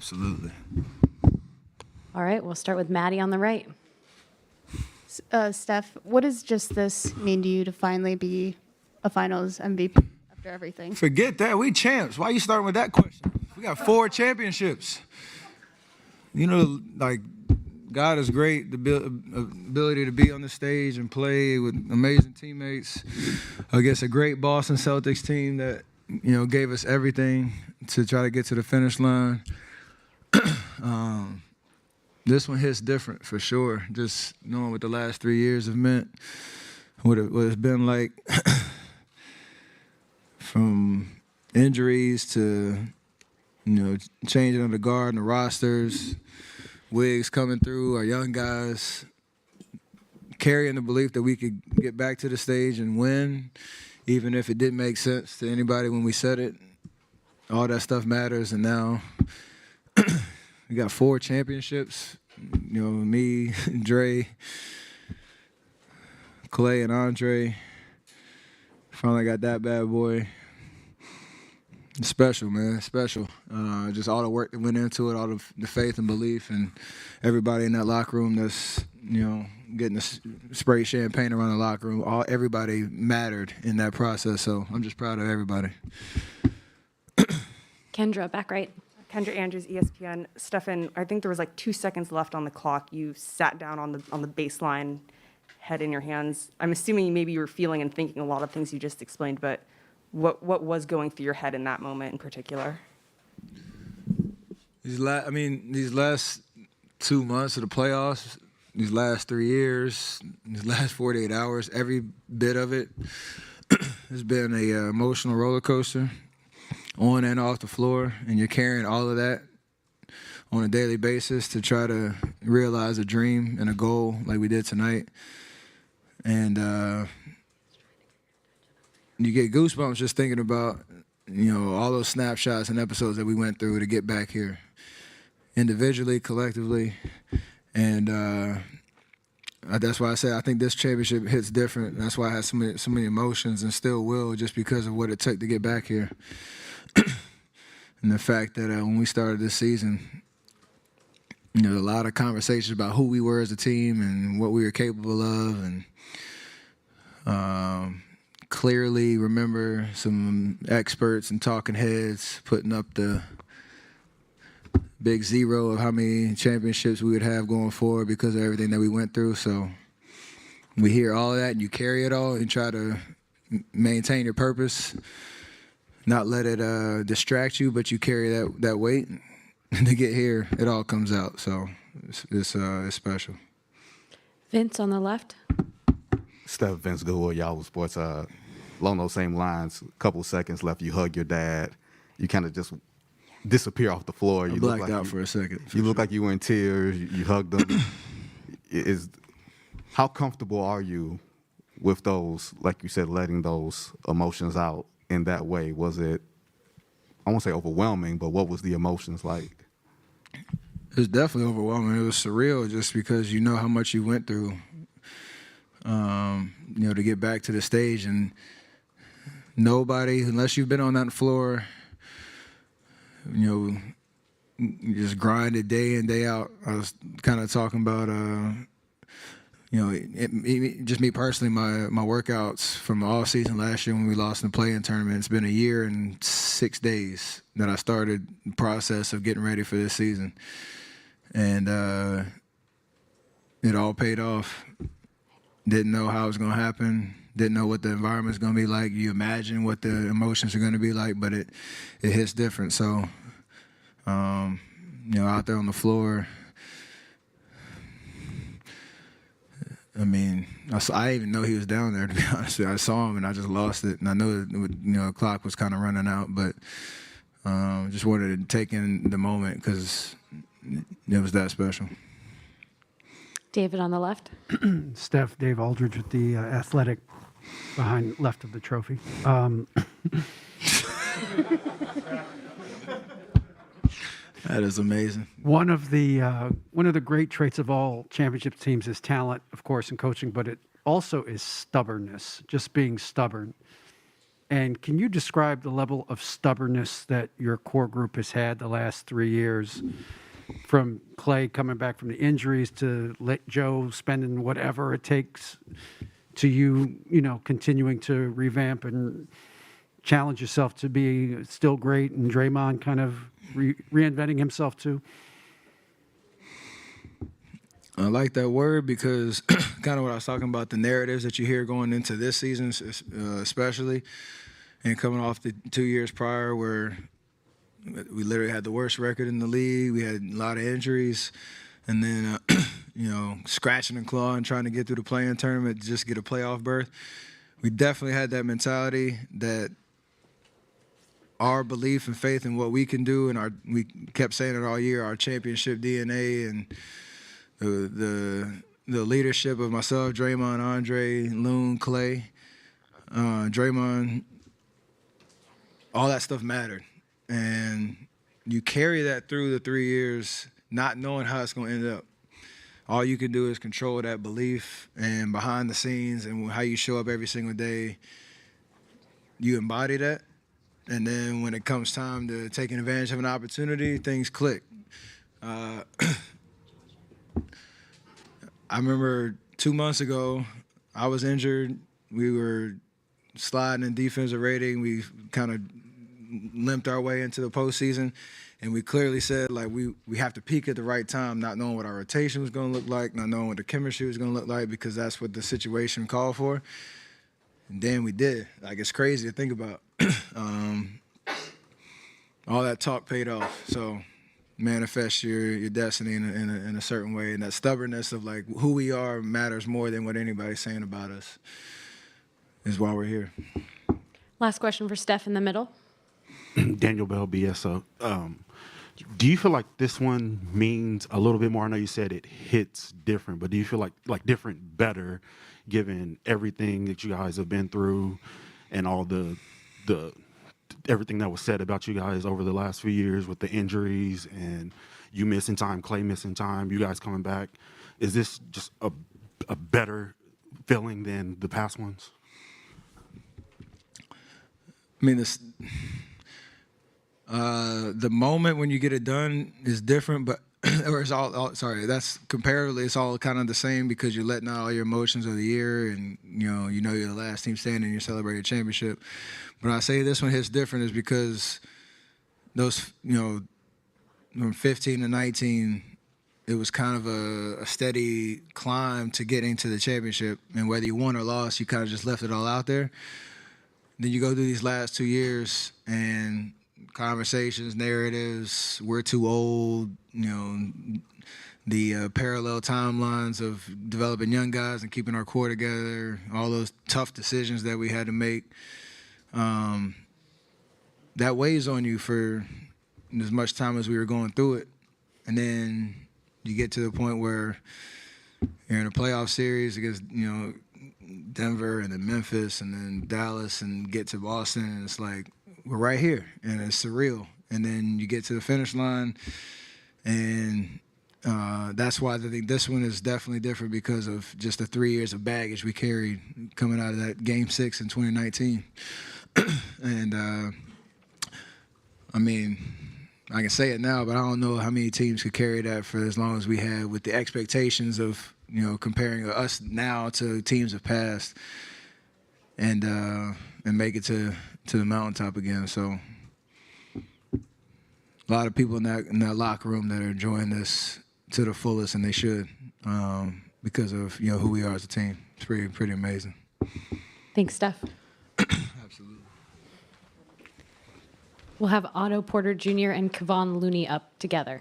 Absolutely. All right, we'll start with Maddie on the right. Steph, what does just this mean to you to finally be a finals MVP after everything? Forget that. We champs. Why are you starting with that question? We got 4 championships. You know, like, God is great, the ability to be on the stage and play with amazing teammates against a great Boston Celtics team that, you know, gave us everything to try to get to the finish line. This one hits different for sure, just knowing what the last 3 years have meant, what it's been like from injuries to, you know, changing of the guard and the rosters, Wiggs coming through, our young guys carrying the belief that we could get back to the stage and win, even if it didn't make sense to anybody when we said it. All that stuff matters, and now we got 4 championships. You know, me, Dre, Clay, and Andre. Finally got that bad boy. It's special, man. Special. Just all the work that went into it, all the faith and belief, and everybody in that locker room that's, you know, getting to spray champagne around the locker room. Everybody mattered in that process, so I'm just proud of everybody. Kendra, back right. Kendra Andrews, ESPN. Stefan, I think there was like 2 seconds left on the clock. You sat down on the baseline, head in your hands. I'm assuming maybe you were feeling and thinking a lot of things you just explained, but what was going through your head in that moment in particular? These last 2 months of the playoffs, these last 3 years, these last 48 hours, every bit of it has been a emotional roller coaster. On and off the floor, and you're carrying all of that on a daily basis to try to realize a dream and a goal like we did tonight. And you get goosebumps just thinking about, you know, all those snapshots and episodes that we went through to get back here, individually, collectively. And that's why I say I think this championship hits different. That's why I had so many emotions and still will, just because of what it took to get back here. And the fact that when we started this season, you know, a lot of conversations about who we were as a team and what we were capable of, and clearly remember some experts and talking heads putting up the big 0 of how many championships we would have going forward because of everything that we went through. So we hear all of that, and you carry it all and try to maintain your purpose. Not let it distract you, but you carry that weight. And to get here, it all comes out. So it's special. Vince on the left. Steph, Vince Gould, Yahoo Sports. Along those same lines, a couple seconds left, you hug your dad. You kind of just disappear off the floor. You blacked out for a second. You look like you were in tears. You hugged them. How comfortable are you with those, like you said, letting those emotions out in that way? Was it, I won't say overwhelming, but what was the emotions like? It was definitely overwhelming. It was surreal just because you know how much you went through, you know, to get back to the stage. And nobody, unless you've been on that floor, you know, you just grinded day in, day out. I was kind of talking about, you know, just me personally, my workouts from all season last year when we lost in the play-in tournament. It's been a year and 6 days that I started the process of getting ready for this season. And it all paid off. Didn't know how it was going to happen. Didn't know what the environment's going to be like. You imagine what the emotions are going to be like, but it hits different. So, you know, out there on the floor, I mean, I didn't even know he was down there, to be honest with you. I saw him, and I just lost it. And I know that, you know, the clock was kind of running out, but just wanted to take in the moment because it was that special. David on the left. Steph, Dave Aldridge with the Athletic behind left of the trophy. That is amazing. One of the great traits of all championship teams is talent, of course, and coaching, but it also is stubbornness, just being stubborn. And can you describe the level of stubbornness that your core group has had the last 3 years, from Clay coming back from the injuries to Joe spending whatever it takes, to you continuing to revamp and challenge yourself to be still great, and Draymond kind of reinventing himself too? I like that word because kind of what I was talking about, the narratives that you hear going into this season, especially, and coming off the 2 years prior where we literally had the worst record in the league. We had a lot of injuries. And then, scratching and clawing, trying to get through the play-in tournament to just get a playoff berth. We definitely had that mentality that our belief and faith in what we can do, and we kept saying it all year, our championship DNA and the leadership of myself, Draymond, Andre, Loon, Clay, Draymond, all that stuff mattered. And you carry that through the 3 years, not knowing how it's going to end up. All you can do is control that belief, and behind the scenes and how you show up every single day, you embody that. And then when it comes time to taking advantage of an opportunity, things click. I remember 2 months ago, I was injured. We were sliding in defensive rating. We kind of limped our way into the postseason, and we clearly said, like, we have to peak at the right time, not knowing what our rotation was going to look like, not knowing what the chemistry was going to look like, because that's what the situation called for. And then we did. Like, it's crazy to think about. All that talk paid off. So manifest your destiny in a certain way, and that stubbornness of, like, who we are matters more than what anybody's saying about us is why we're here. Last question for Steph in the middle. Daniel Bell, BSO. Do you feel like this one means a little bit more? I know you said it hits different, but do you feel like different better, given everything that you guys have been through and all the everything that was said about you guys over the last few years with the injuries and you missing time, Clay missing time, you guys coming back? Is this just a better feeling than the past ones? I mean, the moment when you get it done is different, but or it's that's comparatively, it's all kind of the same because you're letting out all your emotions of the year, and you're the last team standing, and you're celebrating a championship. But I say this one hits different is because those, from 15 to 19, it was kind of a steady climb to getting to the championship, and whether you won or lost, you kind of just left it all out there. Then you go through these last 2 years and conversations, narratives, we're too old, the parallel timelines of developing young guys and keeping our core together, all those tough decisions that we had to make. That weighs on you for as much time as we were going through it. And then you get to the point where you're in a playoff series against, Denver and then Memphis and then Dallas, and get to Boston, and it's like, we're right here, and it's surreal. And then you get to the finish line, and that's why I think this one is definitely different because of just the 3 years of baggage we carried coming out of that Game 6 in 2019. And, I mean, I can say it now, but I don't know how many teams could carry that for as long as we had, with the expectations of, comparing us now to teams of past, and make it to the mountaintop again. So a lot of people in that locker room that are enjoying this to the fullest, and they should, because of who we are as a team. It's pretty amazing. Thanks, Steph. Absolutely. We'll have Otto Porter Jr. and Kevon Looney up together.